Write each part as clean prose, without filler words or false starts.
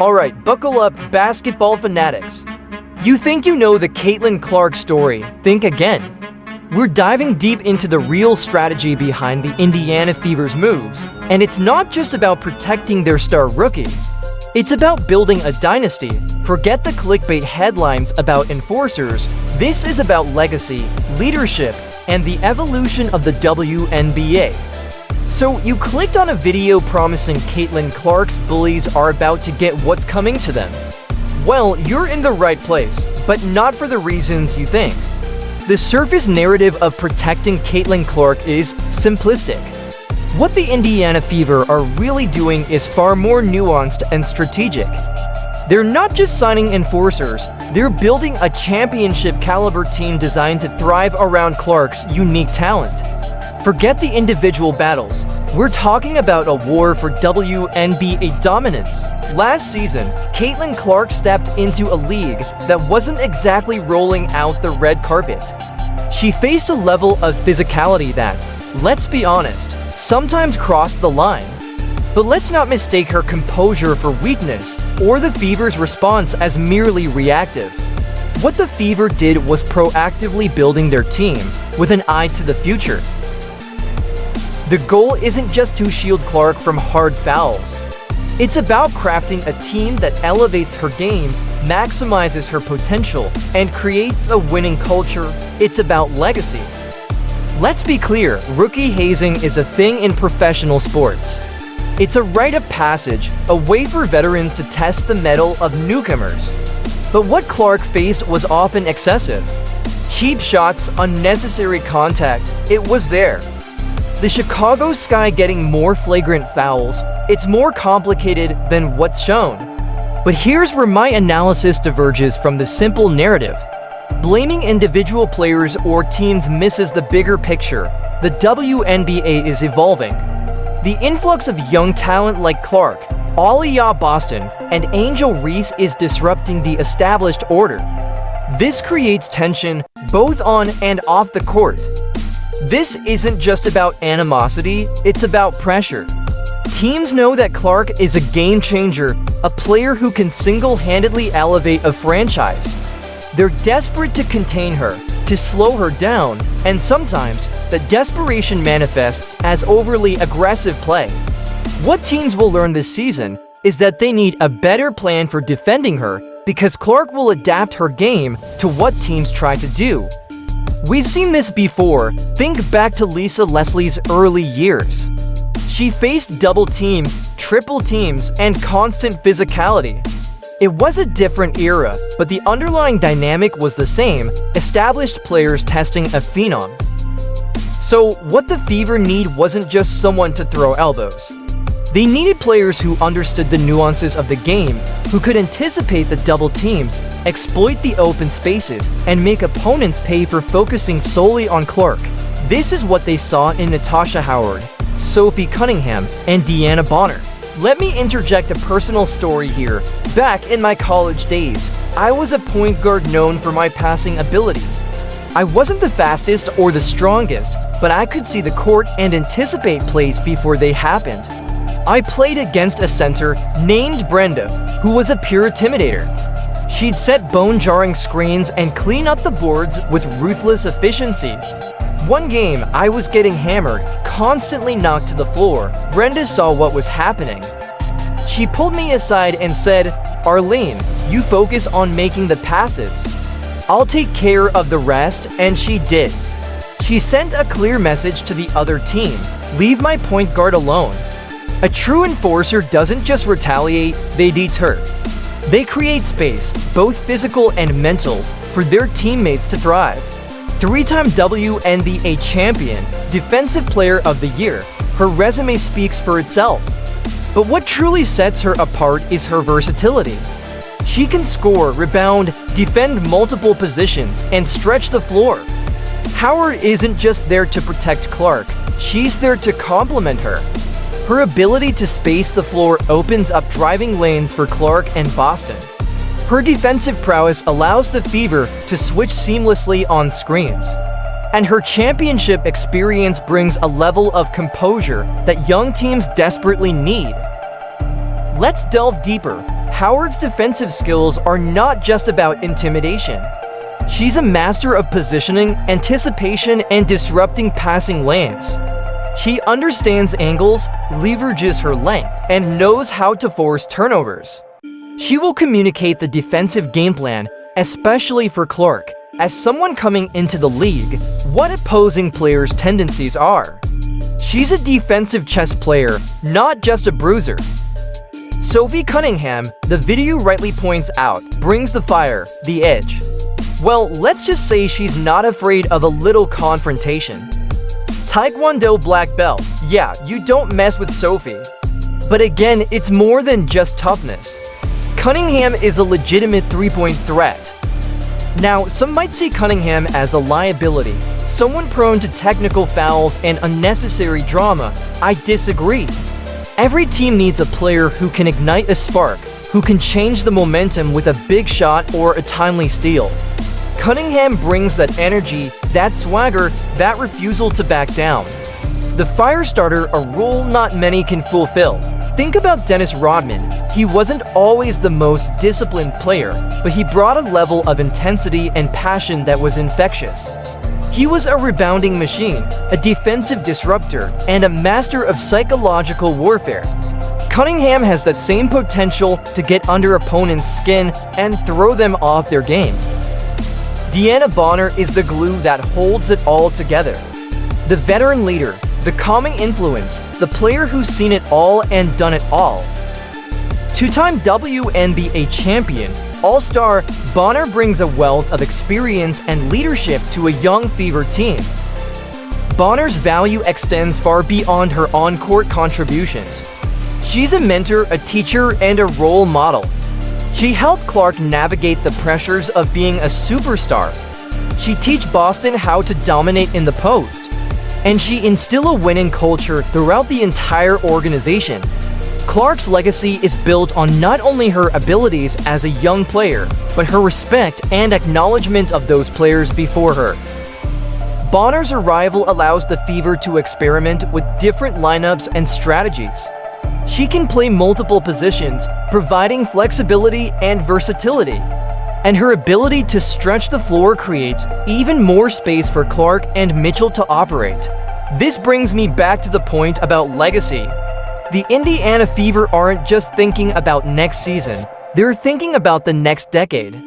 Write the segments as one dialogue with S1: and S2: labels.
S1: Alright, buckle up, basketball fanatics. You think you know the Caitlin Clark story? Think again. We're diving deep into the real strategy behind the Indiana Fever's moves, and it's not just about protecting their star rookie. It's about building a dynasty. Forget the clickbait headlines about enforcers. This is about legacy, leadership, and the evolution of the WNBA. So you clicked on a video promising Caitlin Clark's bullies are about to get what's coming to them. Well, you're in the right place, but not for the reasons you think. The surface narrative of protecting Caitlin Clark is simplistic. What the Indiana Fever are really doing is far more nuanced and strategic. They're not just signing enforcers, they're building a championship-caliber team designed to thrive around Clark's unique talent. Forget the individual battles. We're talking about a war for WNBA dominance. Last season, Caitlin Clark stepped into a league that wasn't exactly rolling out the red carpet. She faced a level of physicality that, let's be honest, sometimes crossed the line. But let's not mistake her composure for weakness or the Fever's response as merely reactive. What the Fever did was proactively building their team with an eye to the future. The goal isn't just to shield Clark from hard fouls. It's about crafting a team that elevates her game, maximizes her potential, and creates a winning culture. It's about legacy. Let's be clear, rookie hazing is a thing in professional sports. It's a rite of passage, a way for veterans to test the mettle of newcomers. But what Clark faced was often excessive. Cheap shots, unnecessary contact, it was there. The Chicago Sky getting more flagrant fouls, it's more complicated than what's shown. But here's where my analysis diverges from the simple narrative. Blaming individual players or teams misses the bigger picture. The WNBA is evolving. The influx of young talent like Clark, Aliyah Boston, and Angel Reese is disrupting the established order. This creates tension both on and off the court. This isn't just about animosity, it's about pressure. Teams know that Clark is a game changer, a player who can single-handedly elevate a franchise. They're desperate to contain her, to slow her down, and sometimes the desperation manifests as overly aggressive play. What teams will learn this season is that they need a better plan for defending her because Clark will adapt her game to what teams try to do. We've seen this before. Think back to Lisa Leslie's early years. She faced double teams, triple teams, and constant physicality. It was a different era, but the underlying dynamic was the same, established players testing a phenom. So what the Fever need wasn't just someone to throw elbows. They needed players who understood the nuances of the game, who could anticipate the double teams, exploit the open spaces, and make opponents pay for focusing solely on Clark. This is what they saw in Natasha Howard, Sophie Cunningham, and Deanna Bonner. Let me interject a personal story here. Back in my college days, I was a point guard known for my passing ability. I wasn't the fastest or the strongest, but I could see the court and anticipate plays before they happened. I played against a center named Brenda, who was a pure intimidator. She'd set bone-jarring screens and clean up the boards with ruthless efficiency. One game, I was getting hammered, constantly knocked to the floor. Brenda saw what was happening. She pulled me aside and said, "Arlene, you focus on making the passes. I'll take care of the rest," and she did. She sent a clear message to the other team, "Leave my point guard alone." A true enforcer doesn't just retaliate, they deter. They create space, both physical and mental, for their teammates to thrive. Three-time WNBA champion, Defensive Player of the Year, her resume speaks for itself. But what truly sets her apart is her versatility. She can score, rebound, defend multiple positions, and stretch the floor. Howard isn't just there to protect Clark, she's there to complement her. Her ability to space the floor opens up driving lanes for Clark and Boston. Her defensive prowess allows the Fever to switch seamlessly on screens. And her championship experience brings a level of composure that young teams desperately need. Let's delve deeper. Howard's defensive skills are not just about intimidation. She's a master of positioning, anticipation, and disrupting passing lanes. She understands angles, leverages her length, and knows how to force turnovers. She will communicate the defensive game plan, especially for Clark, as someone coming into the league, what opposing players' tendencies are. She's a defensive chess player, not just a bruiser. Sophie Cunningham, the video rightly points out, brings the fire, the edge. Well, let's just say she's not afraid of a little confrontation. Taekwondo black belt, yeah, you don't mess with Sophie. But again, it's more than just toughness. Cunningham is a legitimate three-point threat. Now, some might see Cunningham as a liability, someone prone to technical fouls and unnecessary drama. I disagree. Every team needs a player who can ignite a spark, who can change the momentum with a big shot or a timely steal. Cunningham brings that energy, that swagger, that refusal to back down. The fire starter, a role not many can fulfill. Think about Dennis Rodman. He wasn't always the most disciplined player, but he brought a level of intensity and passion that was infectious. He was a rebounding machine, a defensive disruptor, and a master of psychological warfare. Cunningham has that same potential to get under opponents' skin and throw them off their game. Deanna Bonner is the glue that holds it all together. The veteran leader, the calming influence, the player who's seen it all and done it all. Two-time WNBA champion, All-Star, Bonner brings a wealth of experience and leadership to a young Fever team. Bonner's value extends far beyond her on-court contributions. She's a mentor, a teacher, and a role model. She helped Clark navigate the pressures of being a superstar. She teach Boston how to dominate in the post. And she instill a winning culture throughout the entire organization. Clark's legacy is built on not only her abilities as a young player, but her respect and acknowledgement of those players before her. Bonner's arrival allows the Fever to experiment with different lineups and strategies. She can play multiple positions, providing flexibility and versatility. And her ability to stretch the floor creates even more space for Clark and Mitchell to operate. This brings me back to the point about legacy. The Indiana Fever aren't just thinking about next season, they're thinking about the next decade.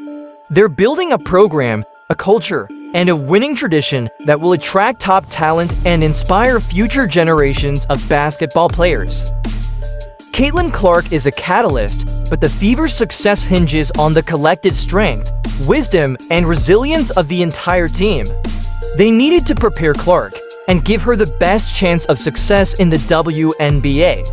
S1: They're building a program, a culture, and a winning tradition that will attract top talent and inspire future generations of basketball players. Caitlin Clark is a catalyst, but the Fever's success hinges on the collective strength, wisdom, and resilience of the entire team. They needed to prepare Clark and give her the best chance of success in the WNBA.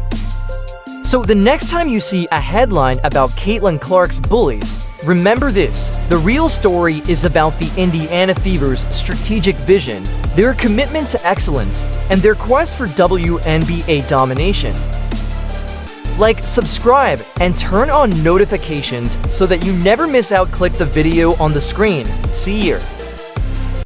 S1: So the next time you see a headline about Caitlin Clark's bullies, remember this: the real story is about the Indiana Fever's strategic vision, their commitment to excellence, and their quest for WNBA domination. Like, subscribe, and turn on notifications so that you never miss out. Click the video on the screen. See you.